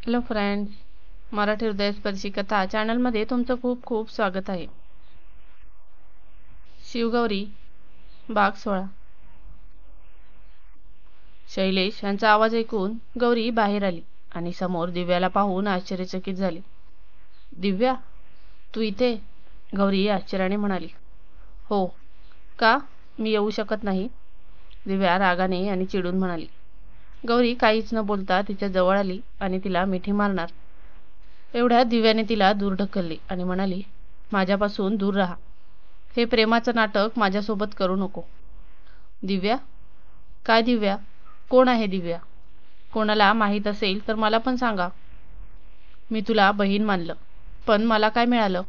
Hello friends, Marathi हृदयस्पर्शी कथा चॅनलमध्ये तुमचं खूप खूप स्वागत आहे. शिवगौरी भाग 16. शैलेश यांचा आवाज ऐकून गौरी बाहेर आली आणि समोर दिव्याला पाहून आश्चर्यचकित झाली. दिव्या, तू इथे? गौरी आश्चर्याने म्हणाली. हो का, मी येऊ शकत नाही? दिव्या रागाने आणि चिडून म्हणाली. गौरी काहीच न बोलता तिच्या जवळ आली आणि तिला मिठी मारणार एवढ्यात दिव्याने तिला दूर ढकलले आणि म्हणाली, माझ्यापासून दूर राहा. हे प्रेमाचं नाटक माझ्यासोबत करू नको. दिव्या? काय दिव्या? कोण आहे दिव्या? कोणाला माहीत असेल तर मला पण सांगा. मी तुला बहीण मानलं, पण मला काय मिळालं?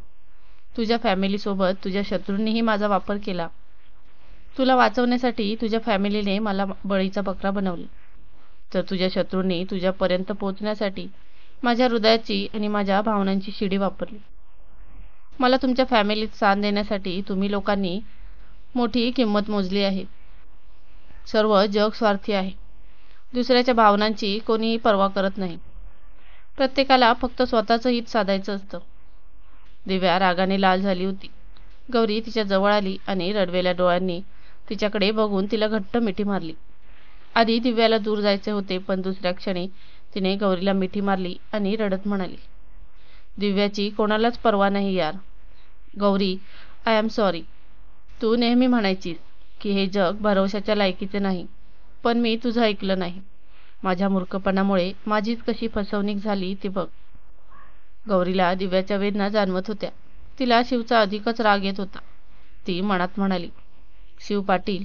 तुझ्या फॅमिलीसोबत तुझ्या शत्रूंनीही माझा वापर केला. तुला वाचवण्यासाठी तुझ्या फॅमिलीने मला बळीचा बकरा बनवले, तर तुझ्या शत्रूंनी तुझ्यापर्यंत पोहोचण्यासाठी माझ्या हृदयाची आणि माझ्या भावनांची शिडी वापरली. मला तुमच्या फॅमिलीत स्थान देण्यासाठी तुम्ही लोकांनी मोठी किंमत मोजली आहे. सर्व जग स्वार्थी आहे. दुसऱ्याच्या भावनांची कोणीही पर्वा करत नाही. प्रत्येकाला फक्त स्वतःचं हित साधायचं असतं. दिव्या रागाने लाल झाली होती. गौरी तिच्या जवळ आली आणि रडवेल्या डोळ्यांनी तिच्याकडे बघून तिला घट्ट मिठी मारली. आधी दिव्याला दूर जायचे होते, पण दुसऱ्या क्षणी तिने गौरीला मिठी मारली आणि रडत म्हणाली, दिव्याची कोणालाच पर्वा नाही यार. Gauri, I am sorry. तू नेहमी म्हणायचीस की हे जग भरवशाच्या लायकीचे नाही, पण मी तुझं ऐकलं नाही. माझ्या मूर्खपणामुळे माझीच कशी फसवणूक झाली ती बघ. गौरीला दिव्याच्या वेदना जाणवत होत्या. तिला शिवचा अधिकच राग येत होता. ती मनात म्हणाली, शिव पाटील,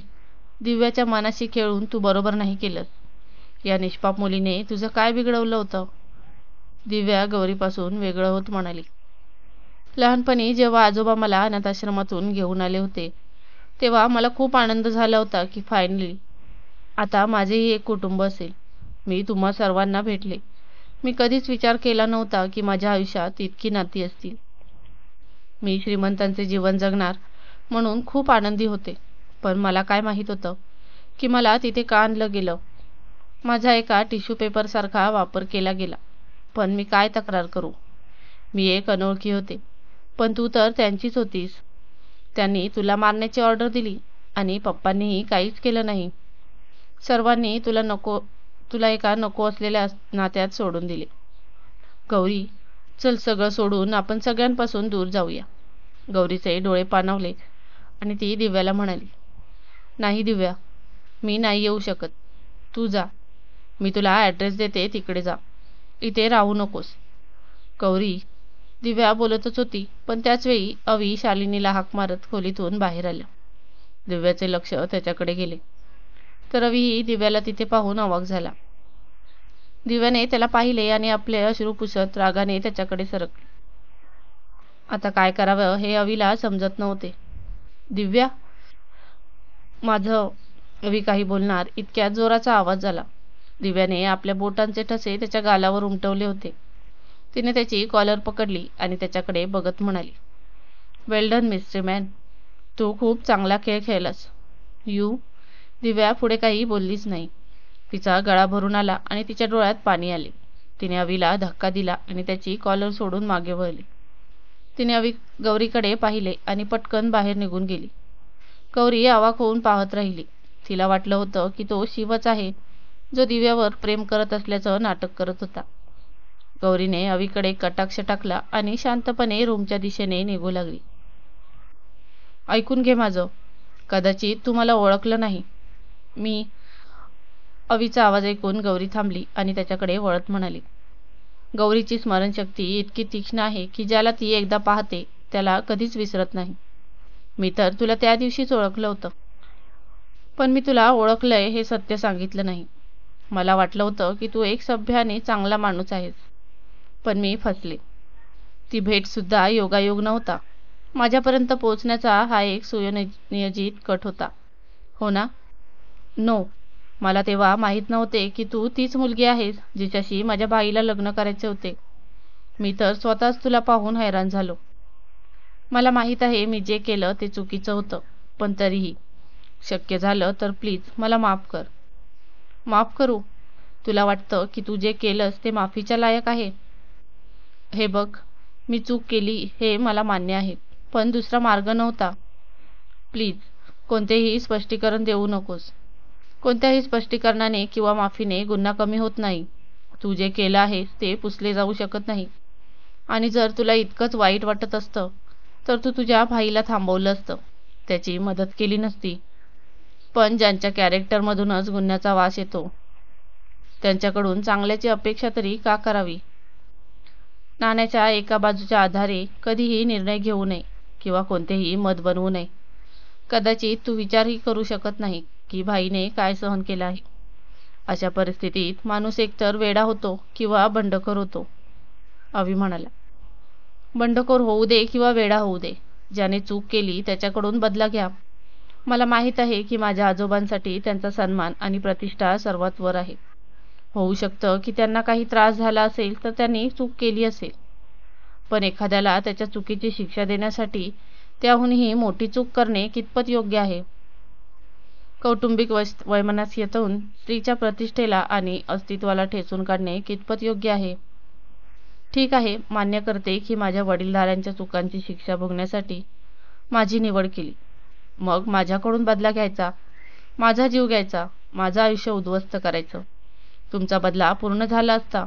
दिव्याच्या मनाशी खेळून तू बरोबर नाही केलंस. या निष्पाप मुलीने तुझं काय बिघडवलं होतं? दिव्या गौरीपासून वेगळं होत म्हणाली, लहानपणी जेव्हा आजोबा मला अनाथाश्रमातून घेऊन आले होते, तेव्हा मला खूप आनंद झाला होता की फायनली आता माझेही एक कुटुंब असेल. मी तुम्हा सर्वांना भेटले. मी कधीच विचार केला नव्हता की माझ्या आयुष्यात इतकी नाती असतील. मी श्रीमंतांचे जीवन जगणार म्हणून खूप आनंदी होते, पण मला काय माहीत होतं की मला तिथे का आणलं गेलं. माझा एका टिश्यू पेपरसारखा वापर केला गेला. पण मी काय तक्रार करू? मी एक अनोळखी होते, पण तू तर त्यांचीच होतीस. त्यांनी तुला मारण्याची ऑर्डर दिली आणि पप्पांनीही काहीच केलं नाही. सर्वांनी तुला एका नको असलेल्या नात्यात सोडून दिले. गौरी, चल सगळं सोडून आपण सगळ्यांपासून दूर जाऊया. गौरीचे डोळे पाणावले आणि ती दिव्याला म्हणाली, नाही दिव्या, मी नाही येऊ शकत. तू जा. मी तुला ॲड्रेस देते, तिकडे जा. इथे राहू नकोस. गौरी, दिव्या बोलतच होती, पण त्याचवेळी अवी शालिनीला हाक मारत खोलीतून बाहेर आल्या. दिव्याचे लक्ष त्याच्याकडे गेले, तर अवीही दिव्याला तिथे पाहून अवाक झाला. दिव्याने त्याला पाहिले आणि आपले अश्रू पुसत रागाने त्याच्याकडे सरकले. आता काय करावं हे अवीला समजत नव्हते. दिव्या, माझं. अवी काही बोलणार इतक्यात जोराचा आवाज झाला. दिव्याने आपल्या बोटांचे ठसे त्याच्या गालावर उमटवले होते. तिने त्याची कॉलर पकडली आणि त्याच्याकडे बघत म्हणाली, वेल डन मिस्ट्री मॅन. तू खूप चांगला खेळ खेळलास. यू. दिव्या पुढे काही बोललीच नाही. तिचा गळा भरून आला आणि तिच्या डोळ्यात पाणी आले. तिने अवीला धक्का दिला आणि त्याची कॉलर सोडून मागे वळली. तिने गौरीकडे पाहिले आणि पटकन बाहेर निघून गेली. गौरी अवाक होऊन पाहत राहिली. तिला वाटलं होतं की तो शिवच आहे, जो दिव्यावर प्रेम करत असल्याचं नाटक करत होता. गौरीने अवीकडे कटाक्ष टाकला आणि शांतपणे रूमच्या दिशेने निघू लागली. ऐकून घे माझं. कदाचित तू मला ओळखलं नाही. मी. अवीचा आवाज ऐकून गौरी थांबली आणि त्याच्याकडे वळत म्हणाली, गौरीची स्मरणशक्ती इतकी तीक्ष्ण आहे की ज्याला ती एकदा पाहते त्याला कधीच विसरत नाही. मी तर तुला त्या दिवशीच ओळखलं होतं, पण मी तुला ओळखलंय हे सत्य सांगितलं नाही. मला वाटलं होतं की तू एक सभ्य आणि चांगला माणूस आहेस, पण मी फसले. ती भेटसुद्धा योगायोग नव्हता. माझ्यापर्यंत पोहोचण्याचा हा एक सुनियोजित कट होता. हो ना? नो. मला तेव्हा माहीत नव्हते की तू तीच मुलगी आहेस जिच्याशी माझ्या बाईला लग्न करायचे होते. मी तर स्वतःच तुला पाहून हैराण झालो. मला माहीत आहे मी जे केलं ते चुकीचं होतं, पण तरीही शक्य झालं तर प्लीज मला माफ कर. माफ करू? तुला वाटतं की तू जे केलंस ते माफीच्या लायक आहे? हे बघ, मी चूक केली हे मला मान्य आहे, पण दुसरा मार्ग नव्हता. प्लीज कोणतेही स्पष्टीकरण देऊ नकोस. कोणत्याही स्पष्टीकरणाने किंवा माफीने गुन्हा कमी होत नाही. तू जे केलं आहेस ते पुसले जाऊ शकत नाही. आणि जर तुला इतकंच वाईट वाटत असतं तर तू तुझ्या भाईला थांबवलं असतं, त्याची मदत केली नसती. पण ज्यांच्या कॅरेक्टरमधूनच गुन्ह्याचा वास येतो त्यांच्याकडून चांगल्याची अपेक्षा तरी का करावी? नाण्याच्या एका बाजूच्या आधारे कधीही निर्णय घेऊ नये किंवा कोणतेही मत बनवू नये. कदाचित तू विचारही करू शकत नाही की भाईने काय सहन केलं आहे. अशा परिस्थितीत माणूस एकतर वेडा होतो किंवा बंडखोर होतो. अवी म्हणाला. बंडखोर होऊ दे किंवा वेडा होऊ दे, ज्याने चूक केली त्याच्याकडून बदला घ्या. मला माहीत आहे की माझ्या आजोबांसाठी त्यांचा सन्मान आणि प्रतिष्ठा सर्वात वर आहे. होऊ शकतं की त्यांना काही त्रास झाला असेल तर त्यांनी चूक केली असेल, पण एखाद्याला त्याच्या चुकीची शिक्षा देण्यासाठी त्याहूनही मोठी चूक करणे कितपत योग्य आहे? कौटुंबिक वैमनस्यातून स्त्रीच्या प्रतिष्ठेला आणि अस्तित्वाला ठेचून काढणे कितपत योग्य आहे? ठीक आहे, मान्य करते की माझ्या वडीलधाऱ्यांच्या चुकांची शिक्षा भोगण्यासाठी माझी निवड केली. मग माझ्याकडून बदला घ्यायचा, माझा जीव घ्यायचा, माझं आयुष्य उद्ध्वस्त करायचं. तुमचा बदला पूर्ण झाला असता.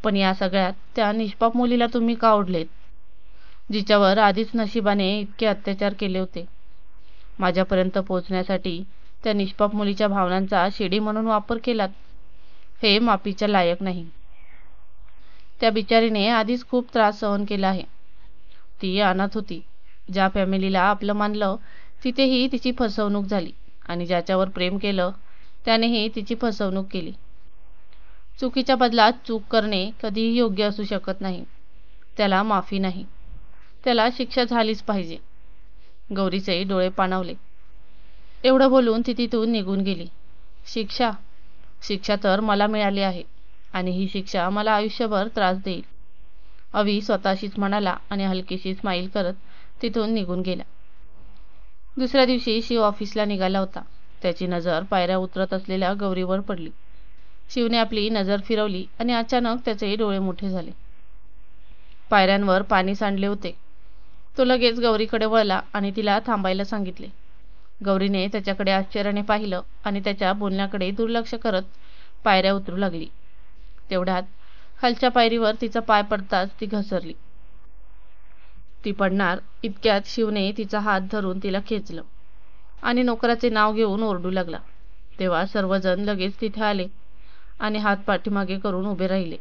पण या सगळ्यात त्या निष्पाप मुलीला तुम्ही का ओढलेत, जिच्यावर आधीच नशिबाने इतके अत्याचार केले होते? माझ्यापर्यंत पोहोचण्यासाठी त्या निष्पाप मुलीच्या भावनांचा शिडी म्हणून वापर केलात. हे माफीच्या लायक नाही. त्या बिचारीने आधीच खूप त्रास सहन केला आहे. ती अनाथ होती. ज्या फॅमिलीला आपलं मानलं तिथेही तिची फसवणूक झाली आणि ज्याच्यावर प्रेम केलं त्यानेही तिची फसवणूक केली. चुकीच्या बदलात चूक करणे कधीही योग्य असू शकत नाही. त्याला माफी नाही, त्याला शिक्षा झालीच पाहिजे. गौरीचे डोळे पाणावले. एवढं बोलून ती तिथून निघून गेली. शिक्षा? शिक्षा तर मला मिळाली आहे आणि ही शिक्षा मला आयुष्यभर त्रास देईल, अवी स्वतःशीच म्हणाला आणि हलकीशी स्माईल करत तिथून निघून गेला. दुसऱ्या दिवशी शिव ऑफिसला निघाला होता. त्याची नजर पायऱ्या उतरत असलेल्या गौरीवर पडली. शिवने आपली नजर फिरवली आणि अचानक त्याचे डोळे मोठे झाले. पायऱ्यांवर पाणी सांडले होते. तो लगेच गौरीकडे वळला आणि तिला थांबायला सांगितले. गौरीने त्याच्याकडे आश्चर्याने पाहिलं आणि त्याच्या बोलण्याकडे दुर्लक्ष करत पायऱ्या उतरू लागली. तेवढ्यात खालच्या पायरीवर तिचा पाय पडताच ती घसरली. ती पडणार इतक्यात शिवने तिचा हात धरून तिला खेचलं आणि नोकराचे नाव घेऊन ओरडू लागला. तेव्हा सर्वजण लगेच तिथे आले आणि हात पाठीमागे करून उभे राहिले.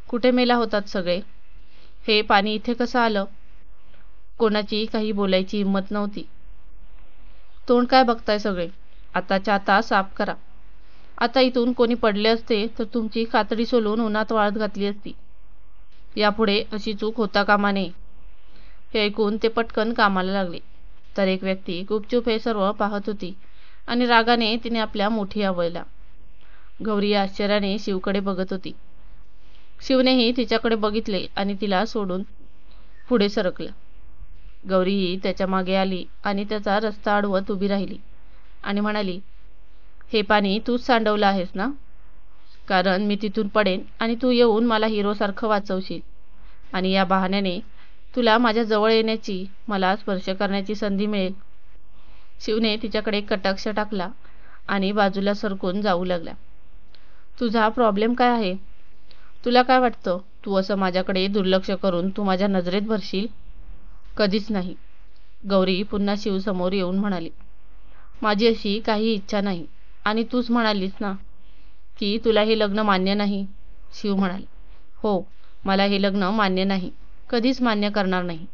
कुठे मेला होतात सगळे? हे पाणी इथे कसं आलं? कोणाची काही बोलायची हिंमत नव्हती. तोंड काय बघताय सगळे? आताच्या आता साफ करा. आता इथून कोणी पडले असते तर तुमची कातडी सोलून उन्हात वाळत घातली असती. यापुढे अशी चूक होता कामा नये. हे ऐकून ते पटकन कामाला लागले. तर एक व्यक्ती गुपचूप हे सर्व पाहत होती आणि रागाने तिने आपल्या मुठी आवळल्या. गौरी आश्चर्याने शिवकडे बघत होती. शिवनेही तिच्याकडे बघितले आणि तिला सोडून पुढे सरकला. गौरीही त्याच्या मागे आली आणि त्याचा रस्ता अडवत उभी राहिली आणि म्हणाली, हे पाणी तूच सांडवलं आहेस ना? कारण मी तिथून पडेन आणि तू येऊन मला हिरोसारखं वाचवशील आणि या बहाण्याने तुला माझ्या जवळ येण्याची, मला स्पर्श करण्याची संधी मिळेल. शिवने तिच्याकडे कटाक्ष टाकला आणि बाजूला सरकून जाऊ लागला. तुझा प्रॉब्लेम काय आहे? तुला काय वाटतं तू असं माझ्याकडे दुर्लक्ष करून तू माझ्या नजरेत भरशील? कधीच नाही. गौरी पुन्हा शिवसमोर येऊन म्हणाली, माझी अशी काही इच्छा नाही आणि तूच म्हणालीस ना की तुला हे लग्न मान्य नाही. शिव म्हणाला, हो, मला हे लग्न मान्य नाही, कधीच मान्य करणार नाही.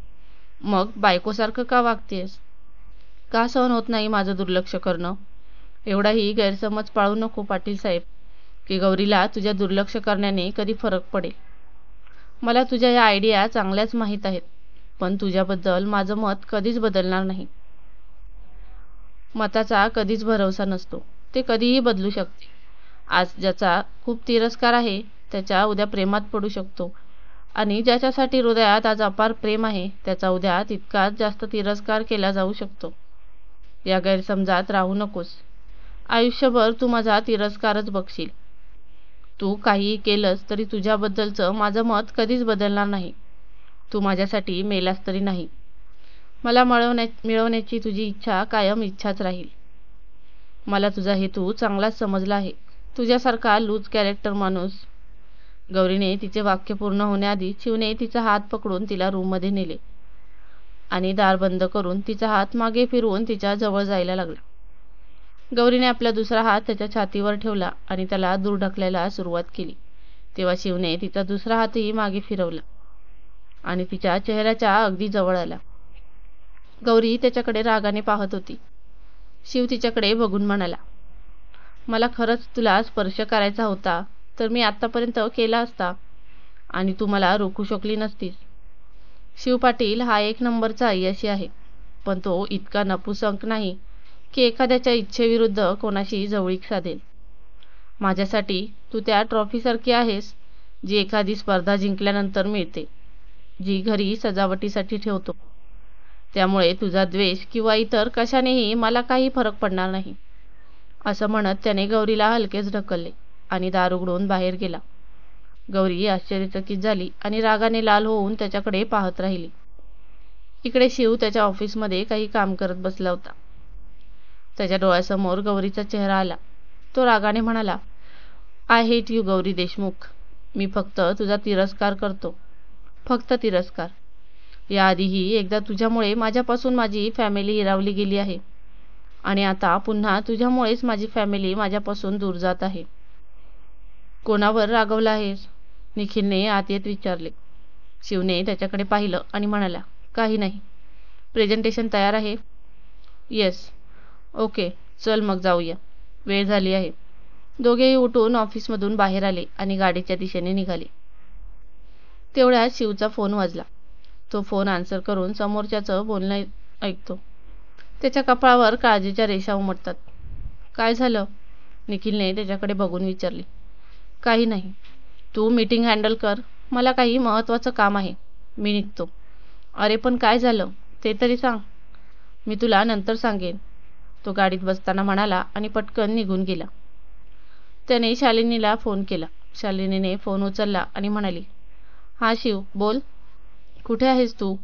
मग बायकोसारखं का वागतेस? का सहन होत नाही माझं दुर्लक्ष करणं? एवढाही गैरसमज पाळू नको पाटील साहेब की गौरीला तुझ्या दुर्लक्ष करण्याने कधी फरक पडेल. मला तुझ्या या आयडिया चांगल्याच माहीत आहेत, पण तुझ्याबद्दल माझं मत कधीच बदलणार नाही. मताचा कधीच भरवसा नसतो, ते कधीही बदलू शकते. आज ज्याचा खूप तिरस्कार आहे त्याच्या उद्या प्रेमात पडू शकतो आणि ज्याच्यासाठी हृदयात आज अपार प्रेम आहे त्याचा उद्या तितकाच जास्त तिरस्कार केला जाऊ शकतो. या गैरसमजात राहू नकोस. आयुष्यभर तू माझा तिरस्कारच बघशील तू काहीही केलंस तरी तुझ्याबद्दलचं माझं मत कधीच बदलणार नाही. तू माझ्यासाठी मेलास तरी नाही. मला मिळवण्याची तुझी इच्छा कायम इच्छाच राहील. मला तुझा हेतू चांगलाच समजला आहे. तुझ्यासारखा लूज कॅरेक्टर माणूस. गौरीने तिचे वाक्य पूर्ण होण्याआधी शिवने तिचा हात पकडून तिला रूममध्ये नेले आणि दार बंद करून तिचा हात मागे फिरवून तिच्या जवळ जायला लागला. गौरीने आपला दुसरा हात त्याच्या छातीवर ठेवला आणि त्याला दूर ढकलायला सुरुवात केली. तेव्हा शिवने तिचा दुसरा हातही मागे फिरवला आणि तिच्या चेहऱ्याच्या अगदी जवळ आला. गौरी त्याच्याकडे रागाने पाहत होती. शिव तिच्याकडे बघून म्हणाला, मला खरंच तुला स्पर्श करायचा होता तर मी आतापर्यंत केला असता आणि तू मला रोखू शकली नसतीस. शिव पाटील हा एक नंबरचा अय्याशी आहे, पण तो इतका नपुसंक नाही की एखाद्याच्या इच्छेविरुद्ध कोणाशी जवळीक साधेल. माझ्यासाठी तू त्या ट्रॉफीसारखी आहेस जी एखादी स्पर्धा जिंकल्यानंतर मिळते, जी घरी सजावटीसाठी ठेवतो. त्यामुळे तुझा द्वेष किंवा इतर कशानेही मला काही फरक पडणार नाही. असं म्हणत त्याने गौरीला हलकेच ढकलले आणि दार उघडून बाहेर गेला. गौरी आश्चर्यचकित झाली आणि रागाने लाल होऊन त्याच्याकडे पाहत राहिली. इकडे शिव त्याच्या ऑफिसमध्ये काही काम करत बसला होता. त्याच्या डोळ्यासमोर गौरीचा चेहरा आला. तो रागाने म्हणाला, I hate you Gauri Deshmukh. मी फक्त तुझा तिरस्कार करतो, फक्त तिरस्कार. याआधीही एकदा तुझ्यामुळे माझ्यापासून माझी फॅमिली हिरावली गेली आहे आणि आता पुन्हा तुझ्यामुळेच माझी फॅमिली माझ्यापासून दूर जात आहे. कोणावर रागवला आहेस? निखिलने आत येत विचारले. शिवने त्याच्याकडे पाहिलं आणि म्हणाला, काही नाही. प्रेझेंटेशन तयार आहे? येस. ओके, चल मग जाऊया, वेळ झाली आहे. दोघेही उठून ऑफिसमधून बाहेर आले आणि गाडीच्या दिशेने निघाले. तेवढ्यात शिवचा फोन वाजला. तो फोन आन्सर करून समोरच्याचं बोलणं ऐकतो. त्याच्या कपाळावर काळजीच्या रेषा उमटतात. काय झालं? निखिलने त्याच्याकडे बघून विचारले. काही नाही. तू मीटिंग हँडल कर. मला काही महत्त्वाचं काम आहे. मी निघतो. अरे पण काय झालं ते तरी सांग. मी तुला नंतर सांगेन, तो गाडीत बसताना म्हणाला आणि पटकन निघून गेला. त्याने शालिनीला फोन केला. शालिनीने फोन उचलला आणि म्हणाली, हा शिव, बोल. कुठे आहेस तू?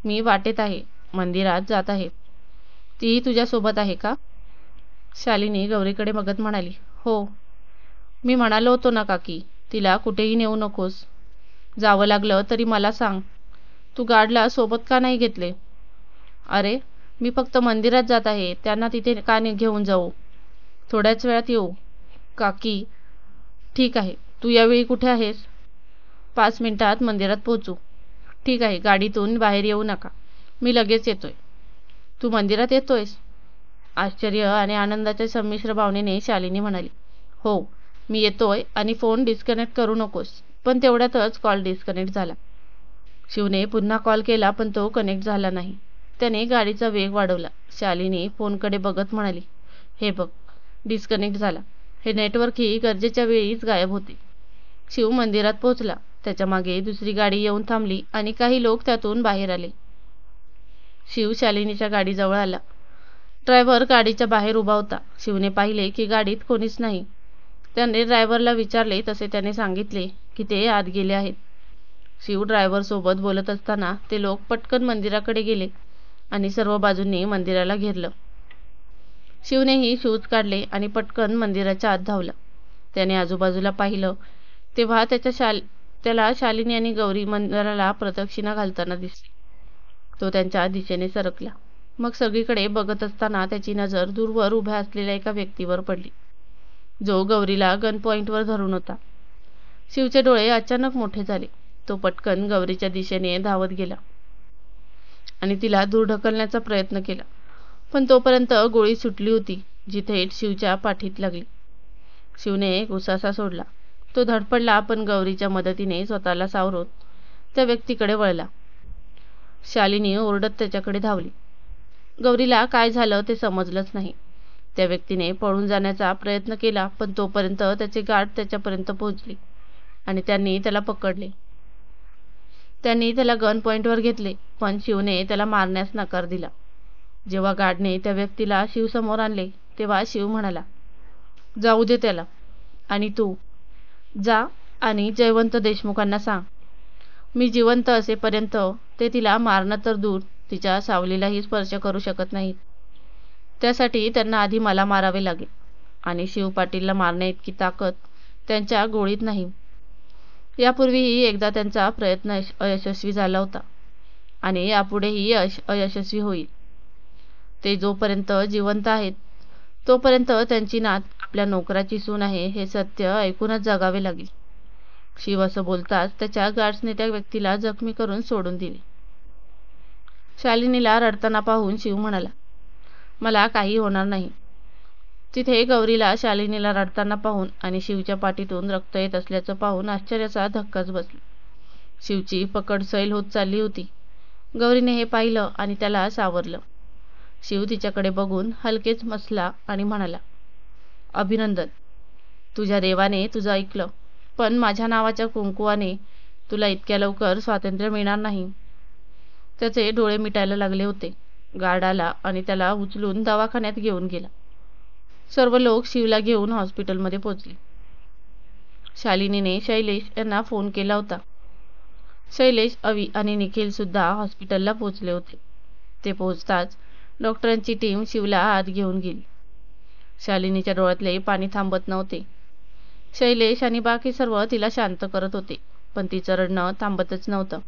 मी वाटेत आहे, मंदिरात जात आहे. तीही तुझ्यासोबत आहे का? शालिनी गौरीकडे बघत म्हणाली, हो. मी म्हणालो होतो ना काकी, तिला कुठेही नेऊ नकोस. जावं लागलं तरी मला सांग. तू गार्डला सोबत का नाही घेतले? अरे मी फक्त मंदिरात जात आहे, त्यांना तिथे का घेऊन जाऊ? थोड्याच वेळात येऊ. काकी, ठीक आहे. तू यावेळी कुठे आहेस? 5 मिनिटात मंदिरात पोहोचू. ठीक आहे, गाडीतून बाहेर येऊ नका. मी लगेच येतोय. तू मंदिरात येतोयस? आश्चर्य आणि आनंदाच्या संमिश्र भावनेने शालिनी म्हणाली, हो, मी येतोय आणि फोन डिस्कनेक्ट करू नकोस. पण तेवढ्यातच कॉल डिस्कनेक्ट झाला. शिवने पुन्हा कॉल केला पण तो कनेक्ट झाला नाही. त्याने गाडीचा वेग वाढवला. शालिनी फोनकडे बघत म्हणाली, हे बघ, डिस्कनेक्ट झाला. हे नेटवर्कही गरजेच्या वेळीच गायब होते. शिव मंदिरात पोहोचला. त्याच्या मागे दुसरी गाडी येऊन थांबली आणि काही लोक त्यातून बाहेर आले. शिव शालिनीच्या गाडीजवळ आला. ड्रायव्हर गाडीच्या बाहेर उभा होता. शिवने पाहिले की गाडीत कोणीच नाही. त्याने ड्रायव्हरला विचारले तसे त्याने सांगितले की ते आत गेले आहेत. शिव ड्रायव्हरसोबत बोलत असताना ते लोक पटकन मंदिराकडे गेले आणि सर्व बाजूंनी मंदिराला घेरलं. शिवनेही शूज काढले आणि पटकन मंदिराच्या आत धावला. त्याने आजूबाजूला पाहिलं तेव्हा त्याला शालिनी आणि गौरी मंदिराला प्रदक्षिणा घालताना दिसली. तो त्यांच्या दिशेने सरकला. मग सगळीकडे बघत असताना त्याची नजर दूरवर उभ्या असलेल्या एका व्यक्तीवर पडली, जो गौरीला गन पॉइंटवर धरून होता. शिवचे डोळे अचानक मोठे झाले. तो पटकन गौरीच्या दिशेने धावत गेला आणि तिला दूर ढकलण्याचा प्रयत्न केला. पण तोपर्यंत गोळी सुटली होती, जी थेट शिवच्या पाठीत लागली. शिवने एक उसासा सोडला. तो धडपडला पण गौरीच्या मदतीने स्वतःला सावरत त्या व्यक्तीकडे वळला. शालिनी ओरडत त्याच्याकडे धावली. गौरीला काय झालं ते समजलंच नाही. त्या व्यक्तीने पळून जाण्याचा प्रयत्न केला पण तोपर्यंत त्याचे गार्ड त्याच्यापर्यंत पोहोचले आणि त्यांनी त्याला पकडले. त्यांनी त्याला गन पॉइंटवर घेतले पण शिवने त्याला मारण्यास नकार दिला. जेव्हा गार्डने त्या व्यक्तीला शिवसमोर आणले तेव्हा शिव म्हणाला, जाऊ दे त्याला. आणि तू? जा आणि जयवंत देशमुखांना सांग, मी जिवंत असेपर्यंत ते तिला मारणं तर दूर, तिच्या सावलीलाही स्पर्श करू शकत नाहीत. त्यासाठी त्यांना आधी मला मारावे लागेल आणि शिव पाटीलला मारण्याइतकी ताकद त्यांच्या गोळीत नाही. यापूर्वीही एकदा त्यांचा प्रयत्न अयशस्वी झाला होता आणि यापुढेही अयशस्वी होईल. ते जोपर्यंत जिवंत आहेत तोपर्यंत त्यांची नात आपल्या नोकराची सून आहे हे सत्य ऐकूनच जगावे लागेल. शिव असं बोलताच त्याच्या गार्ड्सने त्या व्यक्तीला जखमी करून सोडून दिले. शालिनीला रडताना पाहून शिव म्हणाला, मला काही होणार नाही. तिथे गौरीला शालिनीला रडताना पाहून आणि शिवच्या पाठीतून रक्त येत असल्याचं पाहून आश्चर्याचा धक्काच बसला. शिवची पकड सैल होत चालली होती. गौरीने हे पाहिलं आणि त्याला सावरलं. शिव तिच्याकडे बघून हलकेच हसला आणि म्हणाला, अभिनंदन, तुझ्या देवाने तुझं ऐकलं, पण माझ्या नावाच्या कुंकुवाने तुला इतक्या लवकर स्वातंत्र्य मिळणार नाही. त्याचे डोळे मिटायला लागले होते. गार्ड आला आणि त्याला उचलून दवाखान्यात घेऊन गेला. सर्व लोक शिवला घेऊन हॉस्पिटलमध्ये पोचले. शालिनीने शैलेश यांना फोन केला होता. शैलेश, अवी आणि निखिल सुद्धा हॉस्पिटलला पोचले होते. ते पोहोचताच डॉक्टरांची टीम शिवला आत घेऊन गेली. शालिनीच्या डोळ्यातले पाणी थांबत नव्हते. शैलेश आणि बाकी सर्व तिला शांत करत होते, पण तिचं रडणं थांबतच नव्हतं.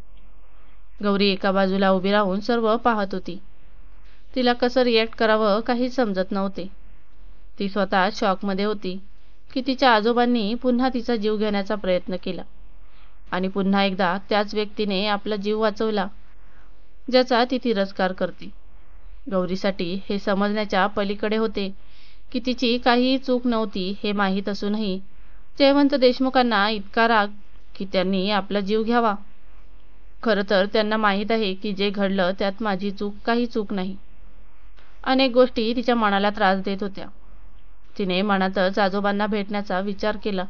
गौरी एका बाजूला उभी राहून सर्व पाहत होती. तिला कसं रिॲक्ट करावं काही समजत नव्हते. ती स्वतः शॉकमध्ये होती की तिच्या आजोबांनी पुन्हा तिचा जीव घेण्याचा प्रयत्न केला आणि पुन्हा एकदा त्याच व्यक्तीने आपला जीव वाचवला ज्याचा ती तिरस्कार करते. गौरीसाठी हे समजण्याच्या पलीकडे होते की तिची काहीही चूक नव्हती हे माहीत असूनही जयवंत देशमुखांना इतका राग की त्यांनी आपला जीव घ्यावा. खरं तर त्यांना माहीत आहे की जे घडलं त्यात माझी काही चूक नाही. अनेक गोष्टी तिच्या मनाला त्रास देत होत्या. तिने मनातच आजोबांना भेटण्याचा विचार केला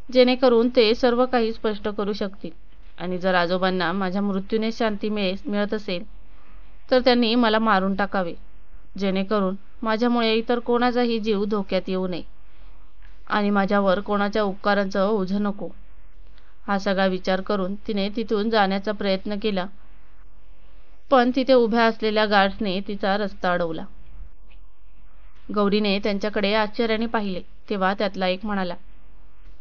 जेणेकरून ते सर्व काही स्पष्ट करू शकतील आणि जर आजोबांना माझ्या मृत्यूने शांती मिळत असेल तर त्यांनी मला मारून टाकावे जेणेकरून माझ्यामुळे इतर कोणाचाही जीव धोक्यात येऊ नये आणि माझ्यावर कोणाच्या उपकारांचं ओझं नको. हा सगळा विचार करून तिने तिथून जाण्याचा प्रयत्न केला, पण तिथे उभ्या असलेल्या गार्ड्सने तिचा रस्ता अडवला. गौरीने त्यांच्याकडे आश्चर्याने पाहिले तेव्हा त्यातला एक म्हणाला,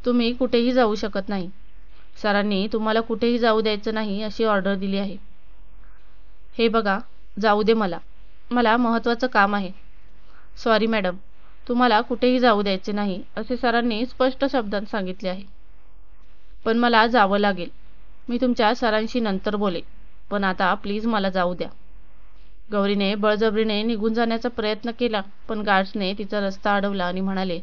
तुम्ही कुठेही जाऊ शकत नाही. सरांनी तुम्हाला कुठेही जाऊ द्यायचं नाही अशी ऑर्डर दिली आहे. हे बघा, जाऊ दे, मला महत्त्वाचं काम आहे. सॉरी मॅडम, तुम्हाला कुठेही जाऊ द्यायचे नाही असे सरांनी स्पष्ट शब्दांत सांगितले आहे. पण मला जावं लागेल. मी तुमच्या सरांशी नंतर बोलेन, पण आता प्लीज मला जाऊ द्या. गौरीने बळजबरीने निघून जाण्याचा प्रयत्न केला, पण गार्ड्सने तिचा रस्ता अडवला आणि म्हणाले,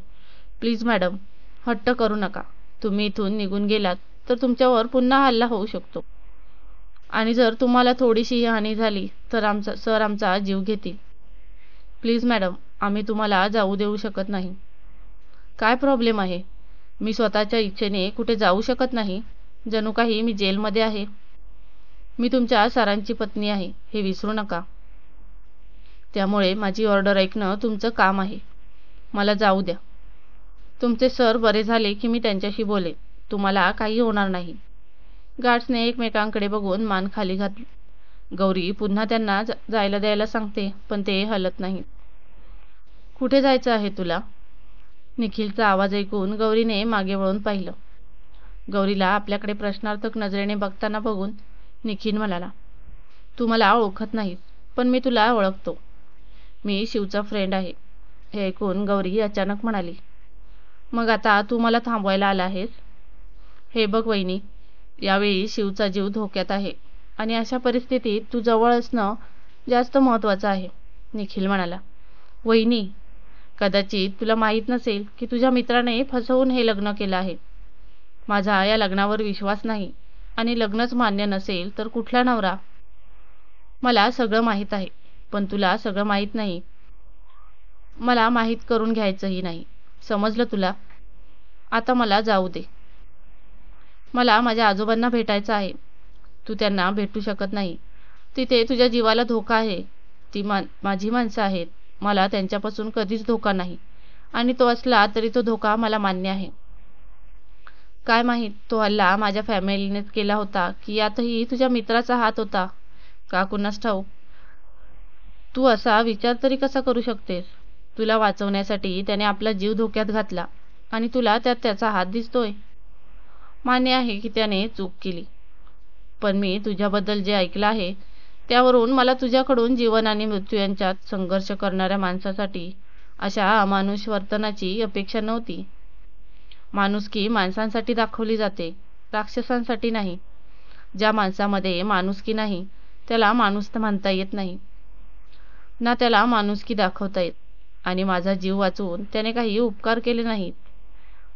प्लीज मॅडम, हट्ट करू नका. तुम्ही इथून निघून गेलात तर तुमच्यावर पुन्हा हल्ला होऊ शकतो आणि जर तुम्हाला थोडीशी हानी झाली तर सर आमचा जीव घेतील. प्लीज मॅडम, आम्ही तुम्हाला जाऊ देऊ शकत नाही. काय प्रॉब्लेम आहे? मी स्वतःच्या इच्छेने कुठे जाऊ शकत नाही. जणू काही मी जेलमध्ये आहे. मी तुमच्या सरांची पत्नी आहे हे विसरू नका. त्यामुळे माझी ऑर्डर ऐकणं तुमचं काम आहे. मला जाऊ द्या. तुमचे सर बरे झाले की मी त्यांच्याशी बोलेन. तुम्हाला काही होणार नाही. गार्ड्सने एकमेकांकडे बघून मान खाली घातली. गौरी पुन्हा त्यांना जायला द्यायला सांगते, पण ते हलत नाहीत. कुठे जायचं आहे तुला? निखिलचा आवाज ऐकून गौरीने मागे वळून पाहिलं. गौरीला आपल्याकडे प्रश्नार्थक नजरेने बघताना बघून निखिल म्हणाला, तू मला ओळखत नाहीस, पण मी तुला ओळखतो. मी शिवचा फ्रेंड आहे. हे ऐकून गौरी अचानक म्हणाली, मग आता तू मला थांबवायला आला आहेस? हे बघ वहिनी, यावेळी शिवचा जीव धोक्यात आहे आणि अशा परिस्थितीत तू जवळ असणं जास्त महत्त्वाचं आहे. निखिल म्हणाला, वहिनी, कदाचित तुला माहीत नसेल की तुझ्या मित्राने फसवून हे लग्न केलं आहे. माझा या लग्नावर विश्वास नाही आणि लग्नच मान्य नसेल तर कुठला नवरा? मला सगळं माहीत आहे, पण तुला सगळं माहीत नाही. मला माहीत करून घ्यायचंही नाही. समजलं तुला? आता मला जाऊ दे. मला माझ्या आजोबांना भेटायचं आहे. तू त्यांना भेटू शकत नाही. तिथे तुझ्या जीवाला धोका आहे. ती माझी माणसं आहेत. मला त्यांच्यापासून कधीच धोका नाही आणि तो असला तरी तो धोका मला मान्य आहे. काय माहीत तो हल्ला माझ्या फॅमिलीनेच केला होता की यातही तुझ्या मित्राचा हात होता का कुणास ठाऊक. तू असा विचार तरी कसा करू शकतेस? तुला वाचवण्यासाठी त्याने आपला जीव धोक्यात घातला आणि तुला त्यात त्याचा हात दिसतोय. मान्य आहे की त्याने चूक केली, पण मी तुझ्याबद्दल जे ऐकलं आहे त्यावरून मला तुझ्याकडून जीवन आणि मृत्यू यांच्यात संघर्ष करणाऱ्या माणसासाठी अशा अमानुष वर्तनाची अपेक्षा नव्हती. माणुसकी माणसांसाठी दाखवली जाते, राक्षसांसाठी नाही. ज्या माणसामध्ये माणुसकी नाही त्याला माणूस म्हणता येत नाही, ना त्याला माणुसकी दाखवता येत. आणि माझा जीव वाचवून त्याने काही उपकार केले नाहीत.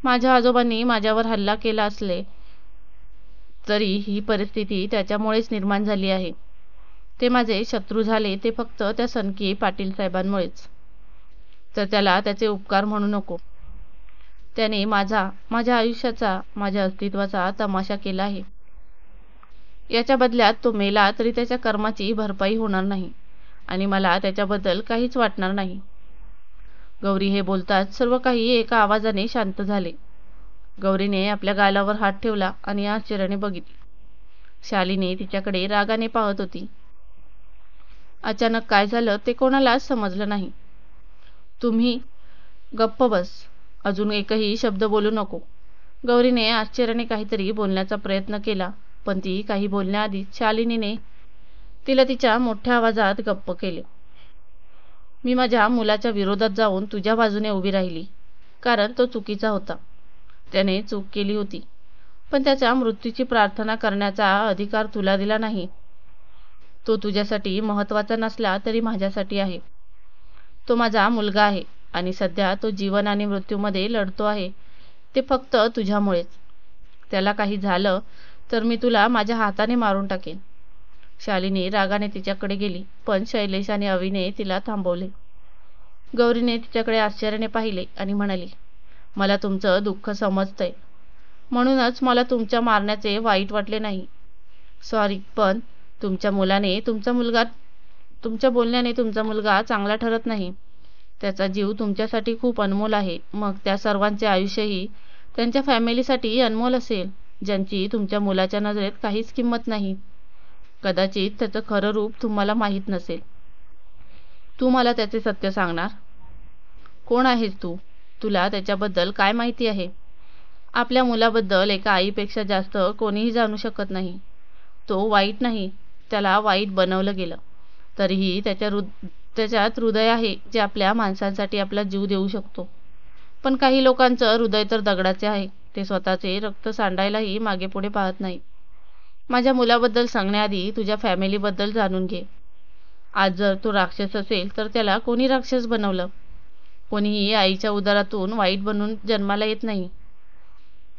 माझ्या आजोबांनी माझ्यावर हल्ला केला असले तरी ही परिस्थिती त्याच्यामुळेच निर्माण झाली आहे. ते माझे शत्रू झाले ते फक्त त्या सनकी पाटील साहेबांमुळेच. तर त्याला त्याचे उपकार म्हणू नको. त्याने माझ्या आयुष्याचा, माझ्या अस्तित्वाचा तमाशा केला आहे. याच्या बदल्यात तो मेला तरी त्याच्या कर्माची भरपाई होणार नाही आणि मला त्याच्याबद्दल काहीच वाटणार नाही. गौरी हे बोलताच सर्व काही एका आवाजाने शांत झाले. गौरीने आपल्या गालावर हात ठेवला आणि आश्चर्याने बघितले. शालिनी तिच्याकडे रागाने पाहत होती. अचानक काय झालं ते कोणालाच समजलं नाही. तुम्ही गप्प बस, अजून एकही शब्द बोलू नको. गौरीने आश्चर्याने काहीतरी बोलण्याचा प्रयत्न केला, पण ती काही बोलण्याआधीच शालिनीने तिला तिच्या मोठ्या आवाजात गप्प केले. मी माझ्या मुलाच्या विरोधात जाऊन तुझ्या बाजूने उभी राहिली, कारण तो चुकीचा होता. त्याने चूक केली होती, पण त्याच्या मृत्यूची प्रार्थना करण्याचा अधिकार तुला दिला नाही. तो तुझ्यासाठी महत्त्वाचा नसला तरी माझ्यासाठी आहे. तो माझा मुलगा आहे आणि सध्या तो जीवन आणि मृत्यूमध्ये लढतो आहे ते फक्त तुझ्यामुळेच. त्याला काही झालं तर मी तुला माझ्या हाताने मारून टाकेन. शालिनी रागाने तिच्याकडे गेली, पण शैलेश आणि अविने तिला थांबवले. गौरीने तिच्याकडे आश्चर्याने पाहिले आणि म्हणाली, मला तुमचं दुःख समजतंय, म्हणूनच मला तुमच्या मारण्याचे वाईट वाटले नाही. सॉरी, पण तुमच्या बोलण्याने तुमचा मुलगा चांगला ठरत नाही. त्याचा जीव तुमच्यासाठी खूप अनमोल आहे. मग त्या सर्वांचे आयुष्यही त्यांच्या फॅमिलीसाठी अनमोल असेल, ज्यांची तुमच्या मुलाच्या नजरेत काहीच किंमत नाही. कदाचित त्याचं खरं रूप तुम्हाला माहीत नसेल. तू मला त्याचे सत्य सांगणार? कोण आहेस तू? तुला त्याच्याबद्दल काय माहिती आहे? आपल्या मुलाबद्दल एका आईपेक्षा जास्त कोणीही जाणू शकत नाही. तो वाईट नाही, त्याला वाईट बनवलं गेलं. तरीही त्याच्यात हृदय आहे जे आपल्या माणसांसाठी आपला जीव देऊ शकतो. पण काही लोकांचं हृदय तर दगडाचे आहे. ते स्वतःचे रक्त सांडायलाही मागे पुढे पाहत नाही. माझ्या मुलाबद्दल सांगण्याआधी तुझ्या फॅमिलीबद्दल जाणून घे. आज जर तो राक्षस असेल तर त्याला कोणी राक्षस बनवलं? कोणीही आईच्या उदरातून वाईट बनून जन्माला येत नाही.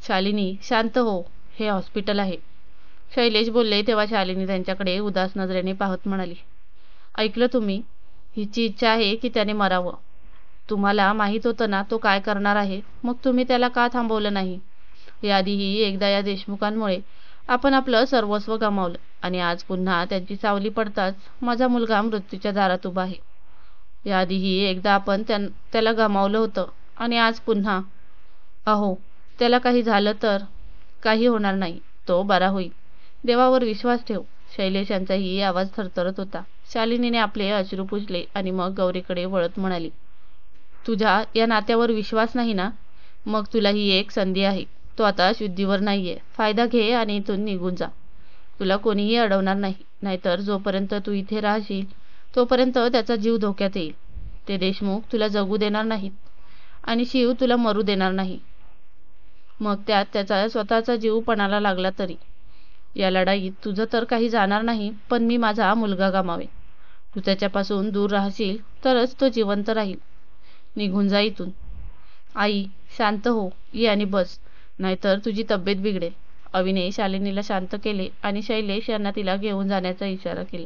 शालिनी, शांत हो. हे हॉस्पिटल आहे. शैलेश बोलले तेव्हा शालिनी त्यांच्याकडे उदास नजरेने पाहत म्हणाली, ऐकलं तुम्ही? हिची इच्छा आहे की त्याने मरावं. तुम्हाला माहीत होतं ना तो काय करणार आहे, मग तुम्ही त्याला का थांबवलं नाही? याआधीही एकदा या देशमुखांमुळे आपण आपलं सर्वस्व गमावलं आणि आज पुन्हा त्यांची सावली पडताच माझा मुलगा मृत्यूच्या दारात उभा आहे. याआधीही एकदा आपण त्याला गमावलं होतं आणि आज पुन्हा. अहो, त्याला काही झालं तर? काही होणार नाही, तो बरा होईल. देवावर विश्वास ठेव. शैलेश यांचाही आवाज थरथरत होता. शालिनीने आपले अश्रू पुसले आणि मग गौरीकडे वळत म्हणाली, तुझ्या या नात्यावर विश्वास नाही ना? मग तुला ही एक संधी आहे. तो आता शुद्धीवर नाहीये. फायदा घे आणि इथून निघून जा. तुला कोणीही अडवणार नाही. नाहीतर जोपर्यंत तू इथे राहशील तोपर्यंत त्याचा जीव धोक्यात येईल. ते देशमुख तुला जगू देणार नाहीत आणि शिव तुला मरू देणार नाही. मग त्यात त्याचा स्वतःचा जीव पणाला लागला तरी. या लढाईत तुझं तर काही जाणार नाही, पण मी माझा मुलगा गमावेन. तू त्याच्यापासून दूर राहशील तरच तो जिवंत राहील. निघून जा इथून. आई, शांत हो. ये आणि बस, नाहीतर तुझी तब्येत बिघडेल. अविने शालिनीला शांत केले आणि शैलेश यांना तिला घेऊन जाण्याचा इशारा केला.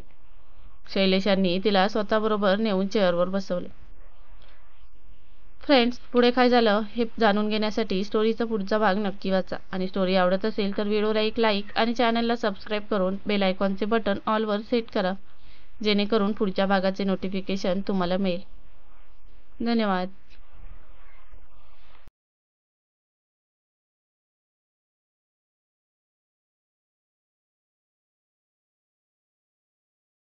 शैलेशांनी तिला स्वतःबरोबर नेऊन चेअरवर बसवले. फ्रेंड्स, पुढे काय झालं हे जाणून घेण्यासाठी स्टोरीचा पुढचा भाग नक्की वाचा. आणि स्टोरी आवडत असेल तर व्हिडिओला एक लाईक आणि चॅनलला सबस्क्राईब करून बेल आयकॉनचे बटन ऑलवर सेट करा, जेणेकरून पुढच्या भागाचे नोटिफिकेशन तुम्हाला मिळेल. धन्यवाद.